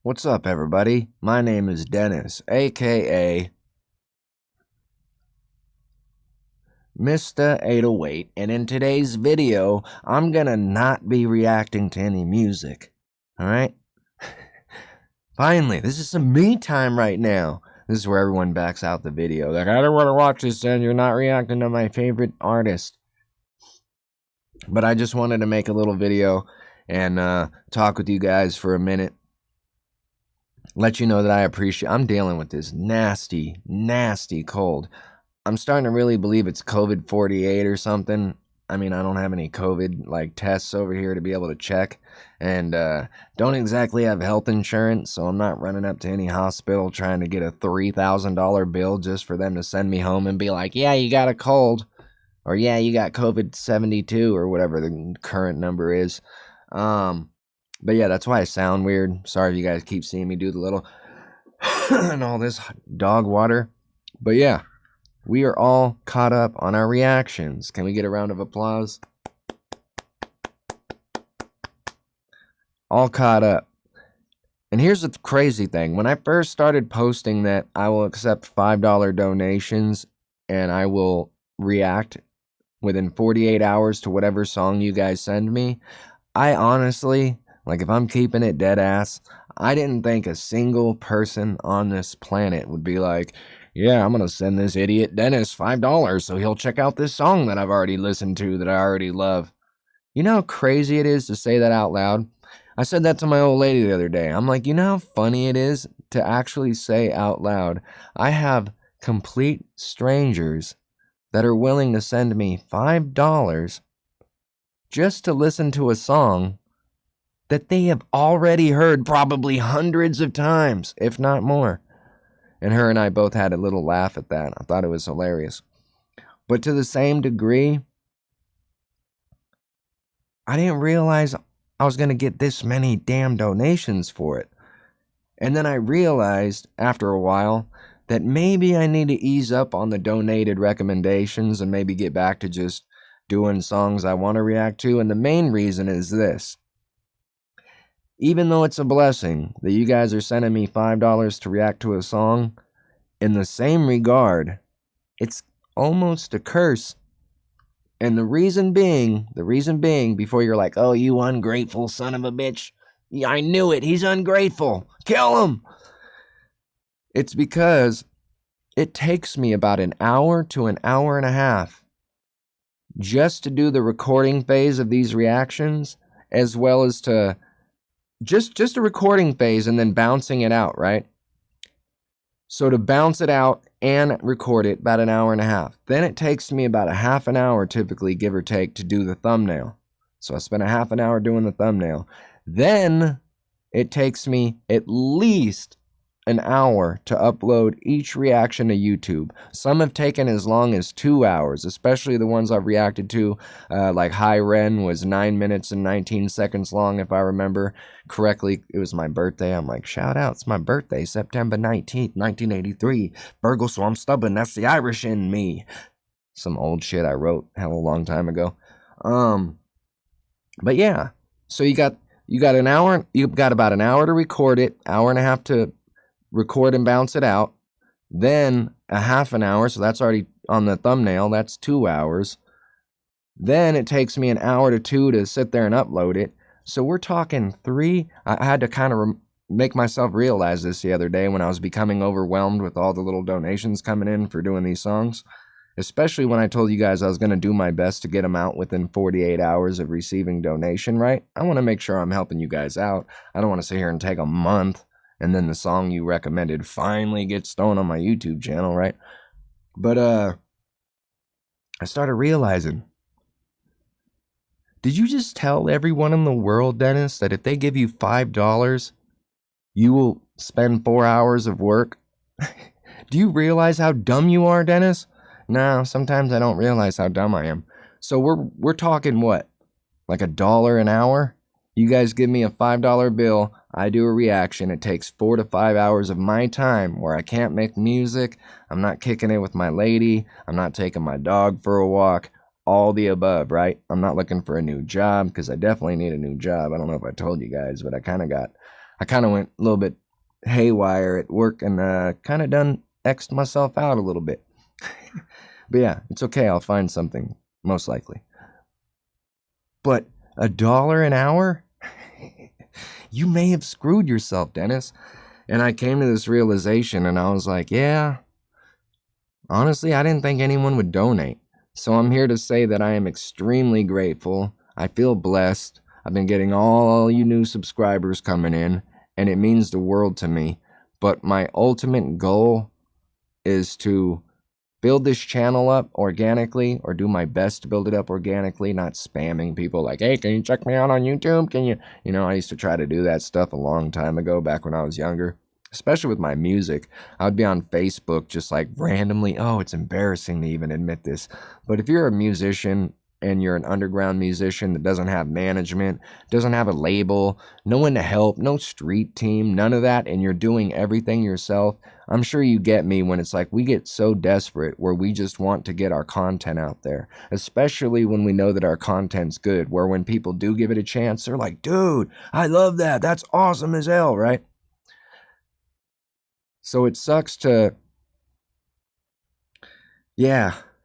What's up, everybody? My name is Dennis, aka Mista 808, and in today's video, I'm gonna not be reacting to any music. Alright? Finally, this is some me time right now. This is where everyone backs out the video. Like, I don't want to watch this, and you're not reacting to my favorite artist. But I just wanted to make a little video and talk with you guys for a minute. Let you know that I appreciate. I'm dealing with this nasty, nasty cold. I'm starting to really believe it's COVID 48 or something. I mean, I don't have any COVID like tests over here to be able to check, and don't exactly have health insurance, so I'm not running up to any hospital trying to get a $3,000 bill just for them to send me home and be like, yeah, you got a cold, or yeah, you got COVID 72 or whatever the current number is. But yeah, that's why I sound weird. Sorry if you guys keep seeing me do the little and all this dog water. But yeah, we are all caught up on our reactions. Can we get a round of applause? All caught up. And here's the crazy thing. When I first started posting that I will accept $5 donations and I will react within 48 hours to whatever song you guys send me, I honestly, like, if I'm keeping it dead ass, I didn't think a single person on this planet would be like, yeah, I'm going to send this idiot Dennis $5 so he'll check out this song that I've already listened to that I already love. You know how crazy it is to say that out loud? I said that to my old lady the other day. I'm like, you know how funny it is to actually say out loud, I have complete strangers that are willing to send me $5 just to listen to a song that they have already heard probably hundreds of times, if not more. And her and I both had a little laugh at that. I thought it was hilarious. But to the same degree, I didn't realize I was going to get this many damn donations for it. And then I realized after a while that maybe I need to ease up on the donated recommendations and maybe get back to just doing songs I want to react to. And the main reason is this. Even though it's a blessing that you guys are sending me $5 to react to a song, in the same regard, it's almost a curse. And the reason being, before you're like, oh, you ungrateful son of a bitch, yeah, I knew it, he's ungrateful, kill him. It's because it takes me about an hour to an hour and a half just to do the recording phase of these reactions, as well as to just a recording phase and then bouncing it out, right? So to bounce it out and record it, about an hour and a half. Then it takes me about a half an hour, typically, give or take, to do the thumbnail. So I spend a half an hour doing the thumbnail. Then it takes me at least an hour to upload each reaction to YouTube. Some have taken as long as 2 hours, especially the ones I've reacted to. Like High Ren was 9 minutes and 19 seconds long, if I remember correctly. It was my birthday. I'm like, shout out, it's my birthday, September 19th, 1983. Burgle, so I'm stubborn. That's the Irish in me. Some old shit I wrote hell a long time ago. But yeah, so you got an hour. You've got about an hour to record it, hour and a half to record and bounce it out, then a half an hour, so that's already on the thumbnail, that's 2 hours. Then it takes me an hour to 2 to sit there and upload it. So we're talking 3. I had to kind of make myself realize this the other day when I was becoming overwhelmed with all the little donations coming in for doing these songs, especially when I told you guys I was going to do my best to get them out within 48 hours of receiving donation, right? I want to make sure I'm helping you guys out. I don't want to sit here and take a month and then the song you recommended finally gets thrown on my YouTube channel, right? But I started realizing, did you just tell everyone in the world, Dennis, that if they give you $5, you will spend 4 hours of work? Do you realize how dumb you are, Dennis? No, sometimes I don't realize how dumb I am. So we're talking what? Like $1 an hour? You guys give me a $5 bill, I do a reaction. It takes 4 to 5 hours of my time where I can't make music, I'm not kicking it with my lady, I'm not taking my dog for a walk, all the above, right? I'm not looking for a new job because I definitely need a new job. I don't know if I told you guys, but I kind of got I kind of went a little bit haywire at work and kind of done X'd myself out a little bit. But yeah, it's okay. I'll find something, most likely. But $1 an hour? You may have screwed yourself, Dennis. And I came to this realization and I was like, yeah, honestly, I didn't think anyone would donate. So I'm here to say that I am extremely grateful. I feel blessed. I've been getting all you new subscribers coming in, and it means the world to me. But my ultimate goal is to build this channel up organically, or do my best to build it up organically, not spamming people like, hey, can you check me out on YouTube? Can you? You know, I used to try to do that stuff a long time ago, back when I was younger. Especially with my music. I would be on Facebook just like randomly. Oh, it's embarrassing to even admit this. But if you're a musician and you're an underground musician that doesn't have management, doesn't have a label, no one to help, no street team, none of that, and you're doing everything yourself, I'm sure you get me when it's like we get so desperate where we just want to get our content out there, especially when we know that our content's good, where when people do give it a chance, they're like, dude, I love that. That's awesome as hell, right? So it sucks to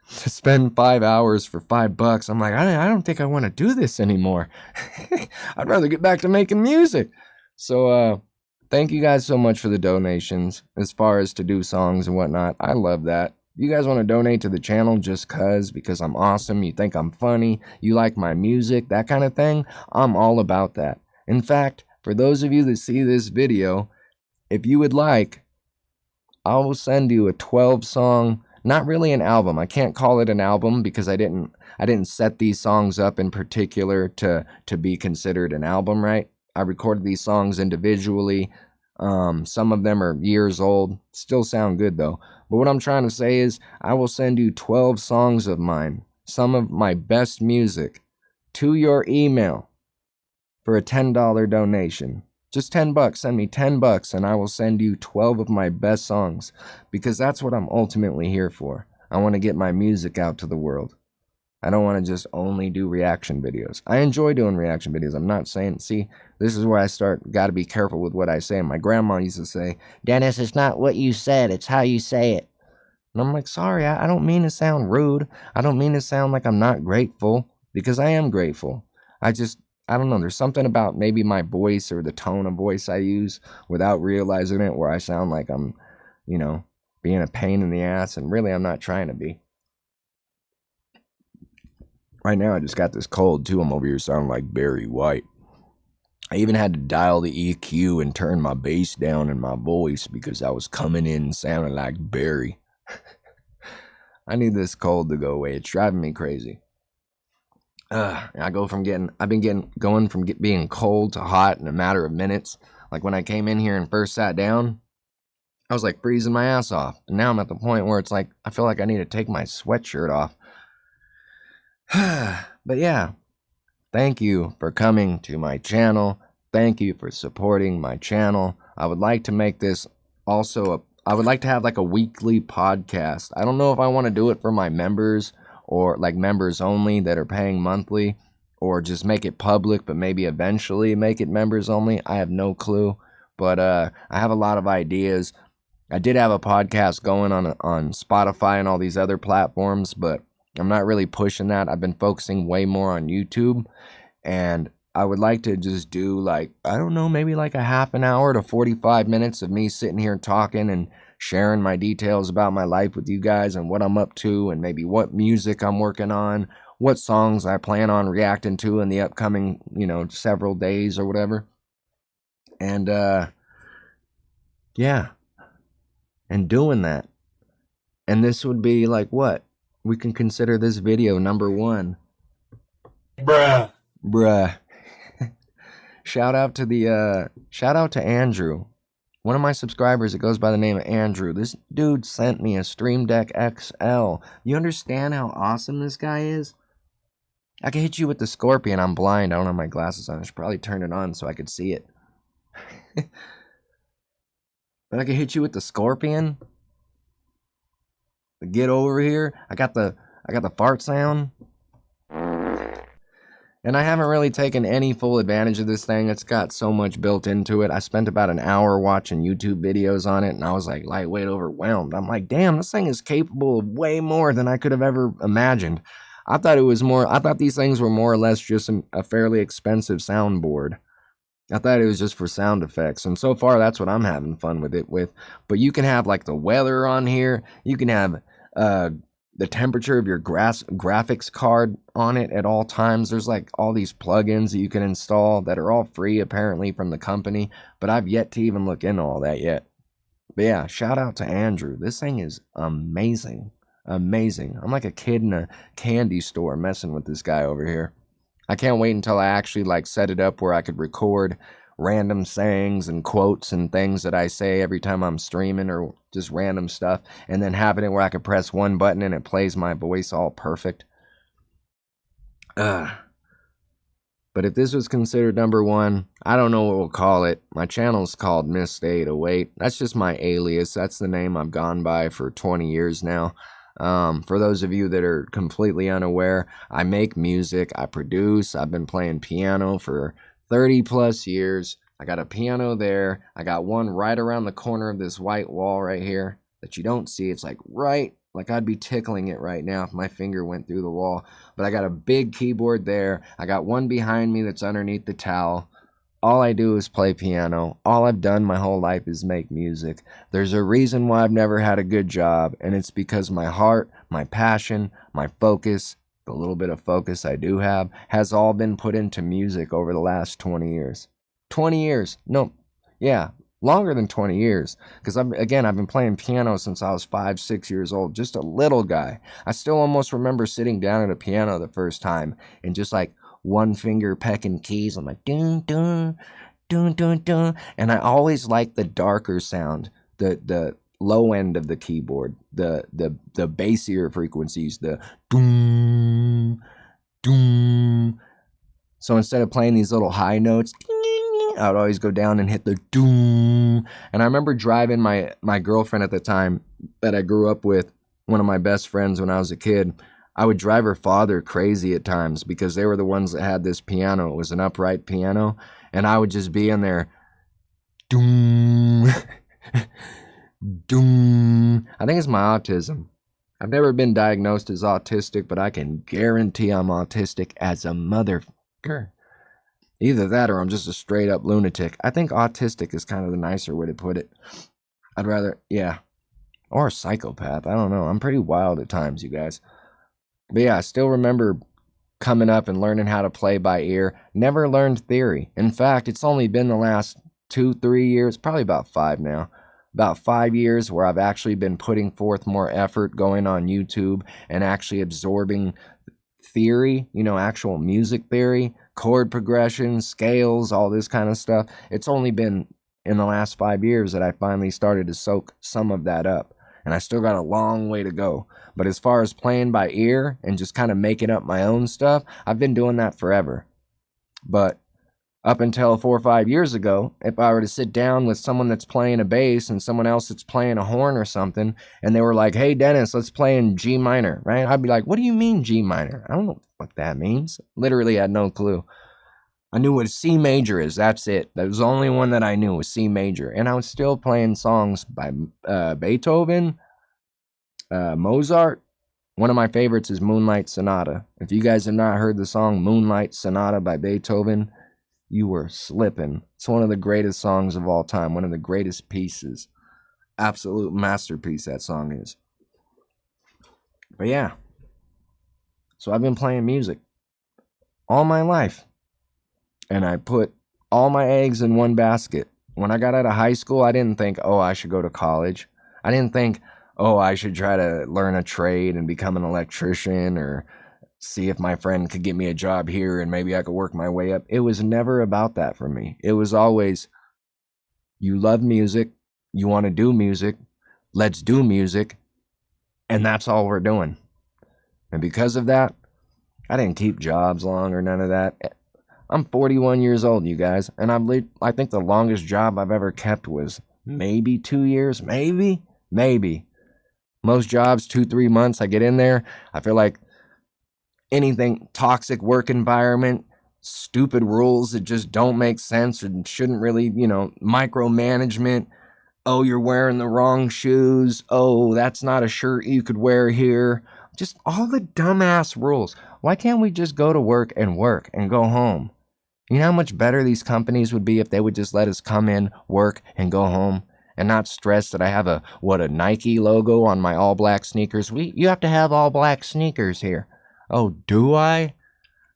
spend 5 hours for $5. I'm like, I don't think I want to do this anymore. I'd rather get back to making music. So thank you guys so much for the donations as far as to do songs and whatnot. I love that. You guys want to donate to the channel just because I'm awesome, you think I'm funny, you like my music, that kind of thing, I'm all about that. In fact, for those of you that see this video, if you would like, I will send you a 12-song, not really an album. I can't call it an album because I didn't set these songs up in particular to be considered an album, right? I recorded these songs individually. Some of them are years old, still sound good though. But what I'm trying to say is I will send you 12 songs of mine, some of my best music, to your email for a $10 donation. Just $10, send me $10 and I will send you 12 of my best songs, because that's what I'm ultimately here for. I want to get my music out to the world. I don't want to just only do reaction videos. I enjoy doing reaction videos. I'm not saying, see, this is where I got to be careful with what I say. My grandma used to say, Dennis, it's not what you said, it's how you say it. And I'm like, sorry, I don't mean to sound rude. I don't mean to sound like I'm not grateful, because I am grateful. I don't know, there's something about maybe my voice or the tone of voice I use without realizing it where I sound like I'm, being a pain in the ass, and really I'm not trying to be. Right now I just got this cold too. I'm over here sounding like Barry White. I even had to dial the EQ and turn my bass down in my voice because I was coming in sounding like Barry. I need this cold to go away. It's driving me crazy. I've been going from being cold to hot in a matter of minutes. Like when I came in here and first sat down, I was like freezing my ass off. And now I'm at the point where it's like, I feel like I need to take my sweatshirt off. But yeah, thank you for coming to my channel. Thank you for supporting my channel. I would like to make this also I would like to have like a weekly podcast. I don't know if I want to do it for my members, or like members only that are paying monthly, or just make it public but maybe eventually make it members only. I have no clue, but I have a lot of ideas. I did have a podcast going on Spotify and all these other platforms, but I'm not really pushing that. I've been focusing way more on YouTube, and I would like to just do like, I don't know, maybe like a half an hour to 45 minutes of me sitting here talking and sharing my details about my life with you guys and what I'm up to, and maybe what music I'm working on, what songs I plan on reacting to in the upcoming, several days or whatever. And yeah, and doing that. And this would be like what? We can consider this video number 1. Bruh. Shout out to Andrew. One of my subscribers that goes by the name of Andrew. This dude sent me a Stream Deck XL. You understand how awesome this guy is? I can hit you with the Scorpion. I'm blind. I don't have my glasses on. I should probably turn it on so I could see it. But I can hit you with the Scorpion. Get over here. I got the fart sound. And I haven't really taken any full advantage of this thing. It's got so much built into it. I spent about an hour watching YouTube videos on it, and I was like lightweight overwhelmed. I'm like, damn, this thing is capable of way more than I could have ever imagined. I thought these things were more or less just a fairly expensive soundboard. I thought it was just for sound effects, and so far that's what I'm having fun with it with. But you can have like the weather on here. You can have the temperature of your graphics card on it at all times. There's like all these plugins that you can install that are all free apparently from the company, but I've yet to even look into all that yet. But yeah, shout out to Andrew. This thing is amazing. Amazing. I'm like a kid in a candy store messing with this guy over here. I can't wait until I actually like set it up where I could record random sayings and quotes and things that I say every time I'm streaming or just random stuff, and then having it where I could press one button and it plays my voice all perfect. But if this was considered number one, I don't know what we'll call it. My channel's called Mista 808. That's just my alias. That's the name I've gone by for 20 years now. For those of you that are completely unaware, I make music, I produce, I've been playing piano for 30 plus years. I got a piano there. I got one right around the corner of this white wall right here that you don't see. It's like I'd be tickling it right now if my finger went through the wall. But I got a big keyboard there. I got one behind me that's underneath the towel. All I do is play piano. All I've done my whole life is make music. There's a reason why I've never had a good job, and it's because my heart, my passion, my focus, the little bit of focus I do have, has all been put into music over the last 20 years. 20 years. No, yeah, longer than 20 years. Because, I've been playing piano since I was 5, 6 years old. Just a little guy. I still almost remember sitting down at a piano the first time and just like one finger pecking keys. I'm like, dun, dun, dun, dun, dun. And I always like the darker sound, the low end of the keyboard, the bassier frequencies, the doom, doom. So instead of playing these little high notes, I would always go down and hit the doom. And I remember driving my girlfriend at the time that I grew up with, one of my best friends when I was a kid. I would drive her father crazy at times because they were the ones that had this piano. It was an upright piano, and I would just be in there, doom, doom. I think it's my autism. I've never been diagnosed as autistic, but I can guarantee I'm autistic as a motherfucker. Either that or I'm just a straight up lunatic. I think autistic is kind of the nicer way to put it. I'd rather, yeah. Or a psychopath. I don't know. I'm pretty wild at times, you guys. But yeah, I still remember coming up and learning how to play by ear. Never learned theory. In fact, it's only been the last 2-3 years, probably about 5 now. About 5 years where I've actually been putting forth more effort going on YouTube and actually absorbing theory, actual music theory, chord progressions, scales, all this kind of stuff. It's only been in the last 5 years that I finally started to soak some of that up. And I still got a long way to go. But as far as playing by ear and just kind of making up my own stuff, I've been doing that forever. But up until 4 or 5 years ago, if I were to sit down with someone that's playing a bass and someone else that's playing a horn or something, and they were like, hey, Dennis, let's play in G minor, right? I'd be like, what do you mean G minor? I don't know what that means. Literally had no clue. I knew what C major is. That's it. That was the only one that I knew was C major. And I was still playing songs by Beethoven, Mozart. One of my favorites is Moonlight Sonata. If you guys have not heard the song Moonlight Sonata by Beethoven, you were slipping. It's one of the greatest songs of all time. One of the greatest pieces. Absolute masterpiece that song is. But yeah. So I've been playing music all my life. And I put all my eggs in one basket. When I got out of high school, I didn't think, oh, I should go to college. I didn't think, oh, I should try to learn a trade and become an electrician or see if my friend could get me a job here and maybe I could work my way up. It was never about that for me. It was always, you love music, you want to do music, let's do music, and that's all we're doing. And because of that, I didn't keep jobs long or none of that. I'm 41 years old, you guys, and I think the longest job I've ever kept was maybe 2 years, maybe. Most jobs, 2-3 months, I get in there, I feel like anything, toxic work environment, stupid rules that just don't make sense and shouldn't really, micromanagement. Oh, you're wearing the wrong shoes. Oh, that's not a shirt you could wear here. Just all the dumbass rules. Why can't we just go to work and go home? You know how much better these companies would be if they would just let us come in, work, and go home, and not stress that I have a Nike logo on my all black sneakers. You have to have all black sneakers here. Oh, do I?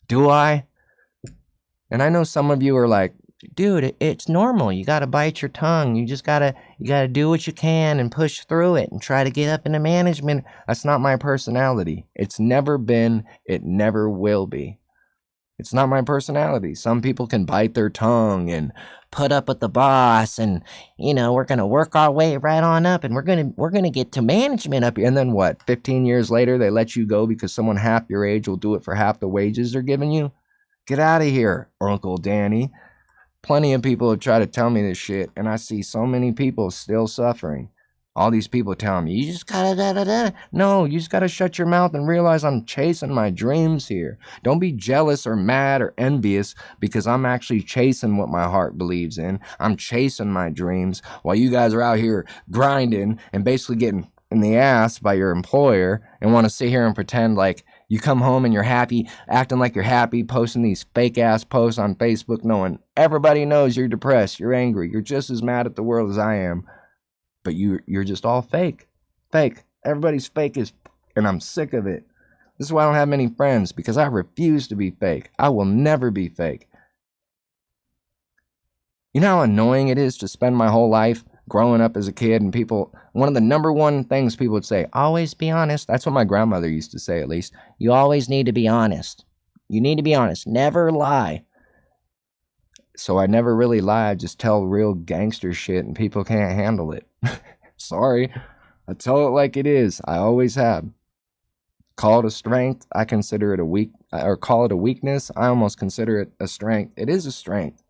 Do I? And I know some of you are like, dude, it's normal. You got to bite your tongue. You got to do what you can and push through it and try to get up into management. That's not my personality. It's never been, it never will be. It's not my personality. Some people can bite their tongue and put up with the boss and, we're going to work our way right on up and we're going to get to management up here. And then what? 15 years later, they let you go because someone half your age will do it for half the wages they're giving you? Get out of here, Uncle Danny. Plenty of people have tried to tell me this shit, and I see so many people still suffering. All these people telling me, you just gotta No, you just gotta shut your mouth and realize I'm chasing my dreams here. Don't be jealous or mad or envious because I'm actually chasing what my heart believes in. I'm chasing my dreams while you guys are out here grinding and basically getting in the ass by your employer and want to sit here and pretend like you come home and you're happy, acting like you're happy, posting these fake-ass posts on Facebook, knowing everybody knows you're depressed, you're angry, you're just as mad at the world as I am. But you're just all fake. Fake. Everybody's fake and I'm sick of it. This is why I don't have many friends, because I refuse to be fake. I will never be fake. You know how annoying it is to spend my whole life growing up as a kid and one of the number one things people would say, always be honest. That's what my grandmother used to say, at least. You always need to be honest. You need to be honest. Never lie. So I never really lie. I just tell real gangster shit and people can't handle it. Sorry. I tell it like it is. I always have. Call it a strength. I consider it call it a weakness. I almost consider it a strength. It is a strength.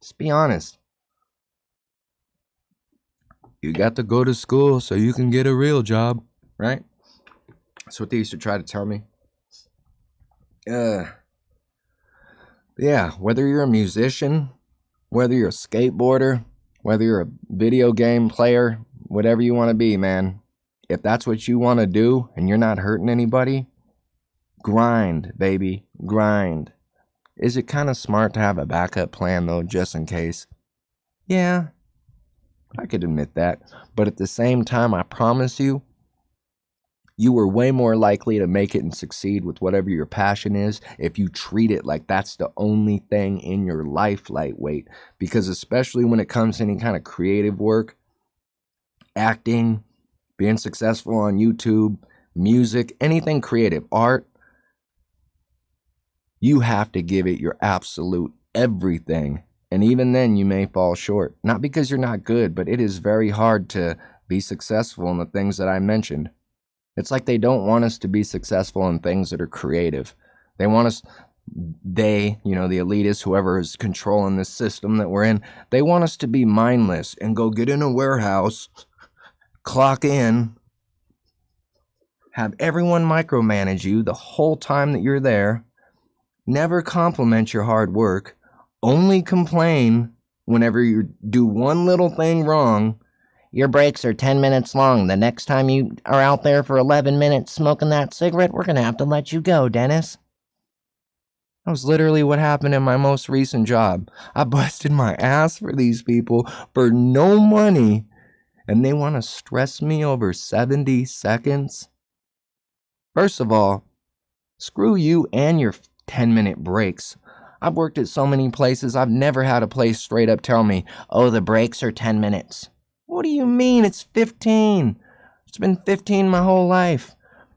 Just be honest. You got to go to school so you can get a real job, right? That's what they used to try to tell me. Yeah, whether you're a musician, whether you're a skateboarder, whether you're a video game player, whatever you want to be, man. If that's what you want to do and you're not hurting anybody, grind, baby, grind. Is it kind of smart to have a backup plan, though, just in case? Yeah, I could admit that. But at the same time, I promise you, you are way more likely to make it and succeed with whatever your passion is if you treat it like that's the only thing in your life, lightweight. Because especially when it comes to any kind of creative work, acting, being successful on YouTube, music, anything creative, art, you have to give it your absolute everything. And even then, you may fall short. Not because you're not good, but it is very hard to be successful in the things that I mentioned. It's like they don't want us to be successful in things that are creative. They want us, the elitists, whoever is controlling this system that we're in, they want us to be mindless and go get in a warehouse, clock in, have everyone micromanage you the whole time that you're there, never compliment your hard work, only complain whenever you do one little thing wrong. Your breaks are 10 minutes long. The next time you are out there for 11 minutes smoking that cigarette, we're going to have to let you go, Dennis. That was literally what happened in my most recent job. I busted my ass for these people for no money, and they want to stress me over 70 seconds? First of all, screw you and your 10-minute breaks. I've worked at so many places, I've never had a place straight up tell me, oh, the breaks are 10 minutes. What do you mean? It's 15. It's been 15 my whole life.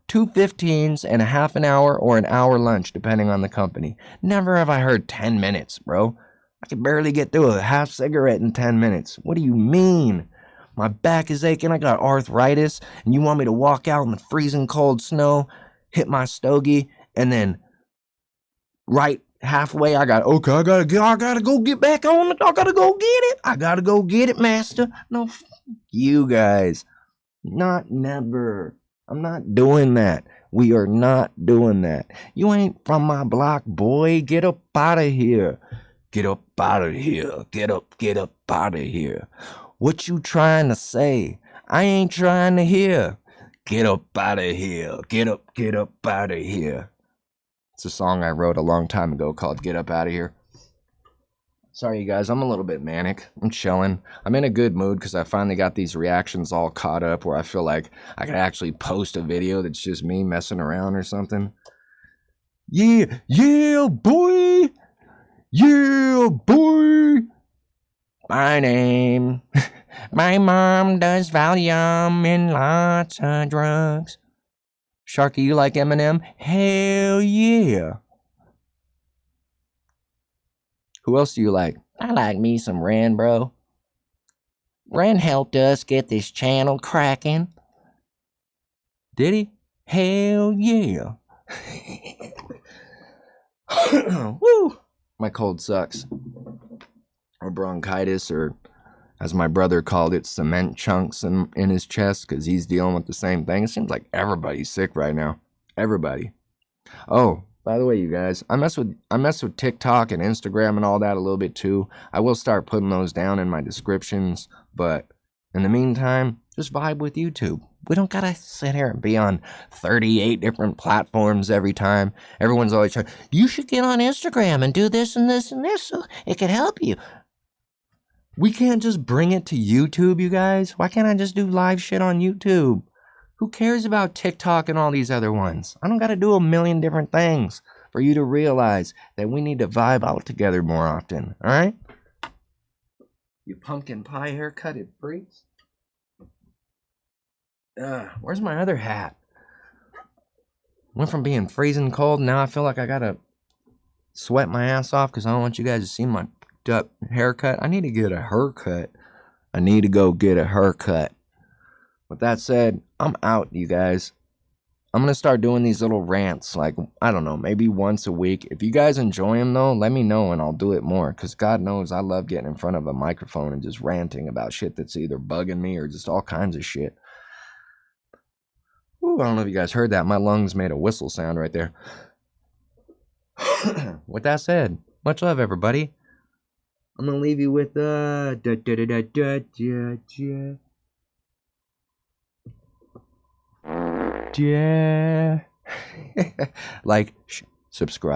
2 15s and a half an hour or an hour lunch, depending on the company. Never have I heard 10 minutes, bro. I could barely get through a half cigarette in 10 minutes. What do you mean? My back is aching, I got arthritis, and you want me to walk out in the freezing cold snow, hit my stogie, and then right halfway, I gotta go get back on it. I gotta go get it. I gotta go get it, master. No, you guys. Not never. I'm not doing that. We are not doing that. You ain't from my block, boy. Get up out of here. Get up out of here. Get up out of here. What you trying to say? I ain't trying to hear. Get up out of here. Get up out of here. It's a song I wrote a long time ago called Get Up Out of Here. Sorry, you guys, I'm a little bit manic. I'm chilling. I'm in a good mood because I finally got these reactions all caught up where I feel like I could actually post a video that's just me messing around or something. Yeah, yeah, boy. Yeah, boy. My name. My mom does Valium and lots of drugs. Sharky, you like Eminem? Hell yeah. Who else do you like? I like me some Ren, bro. Ren helped us get this channel cracking. Did he? Hell yeah. Woo! My cold sucks. Or bronchitis, or as my brother called it, cement chunks in his chest because he's dealing with the same thing. It seems like everybody's sick right now. Everybody. Oh, by the way, you guys, I mess with TikTok and Instagram and all that a little bit too. I will start putting those down in my descriptions, but in the meantime, just vibe with YouTube. We don't gotta sit here and be on 38 different platforms every time. Everyone's always trying, you should get on Instagram and do this and this and this so it could help you. We can't just bring it to YouTube, you guys. Why can't I just do live shit on YouTube? Who cares about TikTok and all these other ones? I don't got to do a million different things for you to realize that we need to vibe out together more often, all right? You pumpkin pie haircutted freaks. Where's my other hat? Went from being freezing cold, now I feel like I got to sweat my ass off because I don't want you guys to see my haircut. I need to get a haircut. I need to go get a haircut. With that said, I'm out, you guys. I'm going to start doing these little rants, like, I don't know, maybe once a week. If you guys enjoy them, though, let me know and I'll do it more. Because God knows I love getting in front of a microphone and just ranting about shit that's either bugging me or just all kinds of shit. Ooh, I don't know if you guys heard that. My lungs made a whistle sound right there. With that said, much love, everybody. I'm going to leave you with, yeah. Like, subscribe.